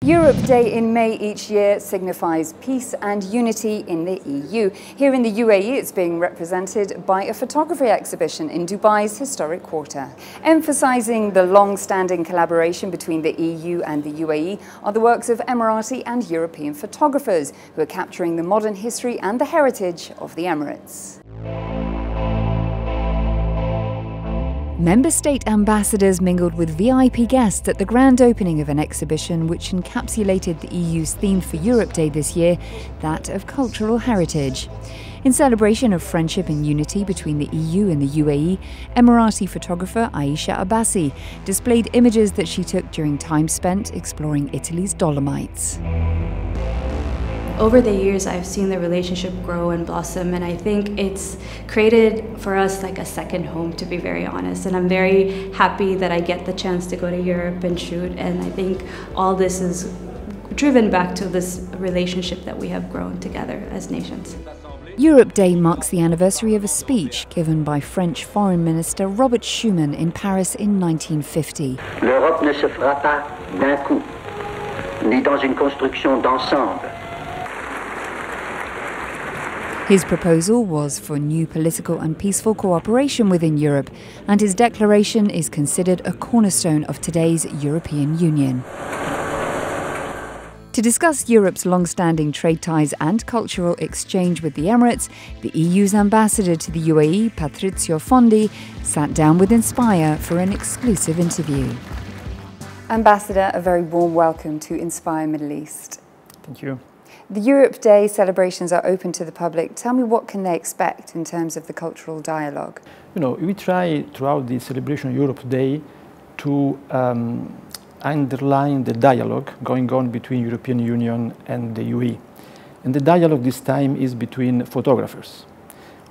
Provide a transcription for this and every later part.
Europe Day in May each year signifies peace and unity in the EU. Here in the UAE, it's being represented by a photography exhibition in Dubai's historic quarter. Emphasizing the long-standing collaboration between the EU and the UAE are the works of Emirati and European photographers who are capturing the modern history and the heritage of the Emirates. Member state ambassadors mingled with VIP guests at the grand opening of an exhibition which encapsulated the EU's theme for Europe Day this year, that of cultural heritage. In celebration of friendship and unity between the EU and the UAE, Emirati photographer Aisha Abbasi displayed images that she took during time spent exploring Italy's Dolomites. Over the years, I've seen the relationship grow and blossom, and I think it's created for us like a second home, to be very honest. And I'm very happy that I get the chance to go to Europe and shoot, and I think all this is driven back to this relationship that we have grown together as nations. Europe Day marks the anniversary of a speech given by French Foreign Minister Robert Schuman in Paris in 1950. L'Europe ne se fera pas d'un coup, ni dans une construction d'ensemble. His proposal was for new political and peaceful cooperation within Europe, and his declaration is considered a cornerstone of today's European Union. To discuss Europe's long-standing trade ties and cultural exchange with the Emirates, the EU's ambassador to the UAE, Patrizio Fondi, sat down with Inspire for an exclusive interview. Ambassador, a very warm welcome to Inspire Middle East. Thank you. The Europe Day celebrations are open to the public. Tell me, what can they expect in terms of the cultural dialogue? You know, we try throughout the celebration of Europe Day to underline the dialogue going on between European Union and the UAE. And the dialogue this time is between photographers.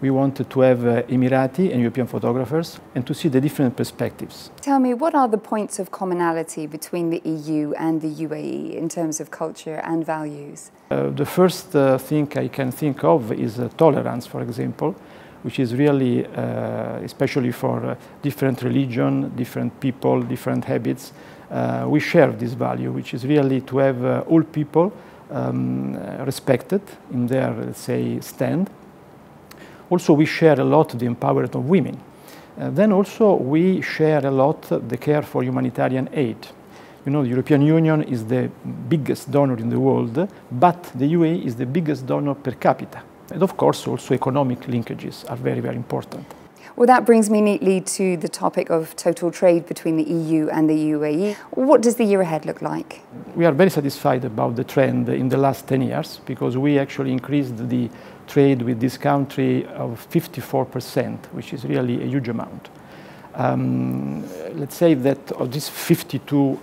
We wanted to have Emirati and European photographers and to see the different perspectives. Tell me, what are the points of commonality between the EU and the UAE in terms of culture and values? The first thing I can think of is tolerance, for example, which is really, especially for different religion, different people, different habits, we share this value, which is really to have all people respected in their, let's say, stand. Also, we share a lot the empowerment of women. Then also, we share a lot the care for humanitarian aid. You know, the European Union is the biggest donor in the world, but the UAE is the biggest donor per capita. And of course, also economic linkages are very, very important. Well, that brings me neatly to the topic of total trade between the EU and the UAE. What does the year ahead look like? We are very satisfied about the trend in the last 10 years because we actually increased the trade with this country of 54%, which is really a huge amount. Let's say that of this 52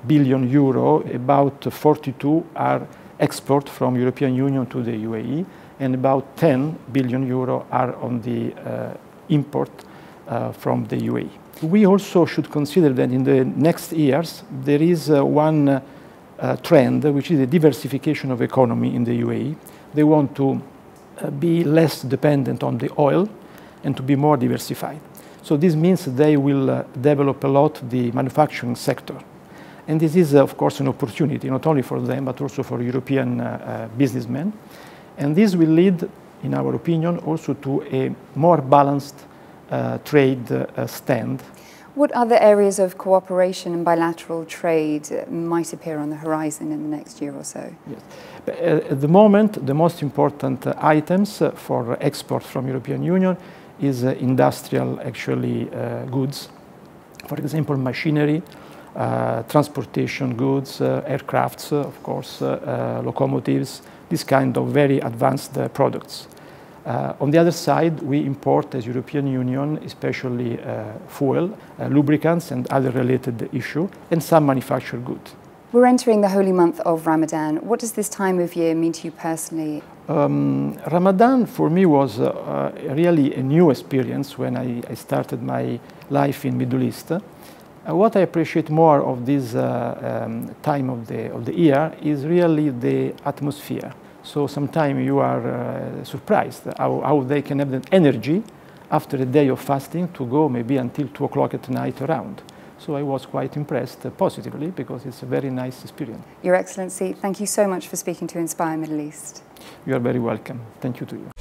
billion euro, about 42 are export from European Union to the UAE, and about 10 billion euro are on the import from the UAE. We also should consider that in the next years there is one trend, which is the diversification of economy in the UAE. They want to be less dependent on the oil and to be more diversified. So this means they will develop a lot the manufacturing sector. And this is, of course, an opportunity, not only for them, but also for European businessmen. And this will lead, in our opinion, also to a more balanced trade stand. What other areas of cooperation and bilateral trade might appear on the horizon in the next year or so? Yes. At the moment, the most important items for export from European Union is industrial, actually, goods. For example, machinery, transportation goods, aircrafts, of course, locomotives, this kind of very advanced products. On the other side, we import as European Union, especially fuel, lubricants and other related issues, and some manufactured goods. We're entering the holy month of Ramadan. What does this time of year mean to you personally? Ramadan for me was really a new experience when I started my life in Middle East. What I appreciate more of this time of the year is really the atmosphere. So sometimes you are surprised how they can have the energy after a day of fasting to go maybe until 2 o'clock at night around. So I was quite impressed positively because it's a very nice experience. Your Excellency, thank you so much for speaking to Inspire Middle East. You are very welcome. Thank you to you.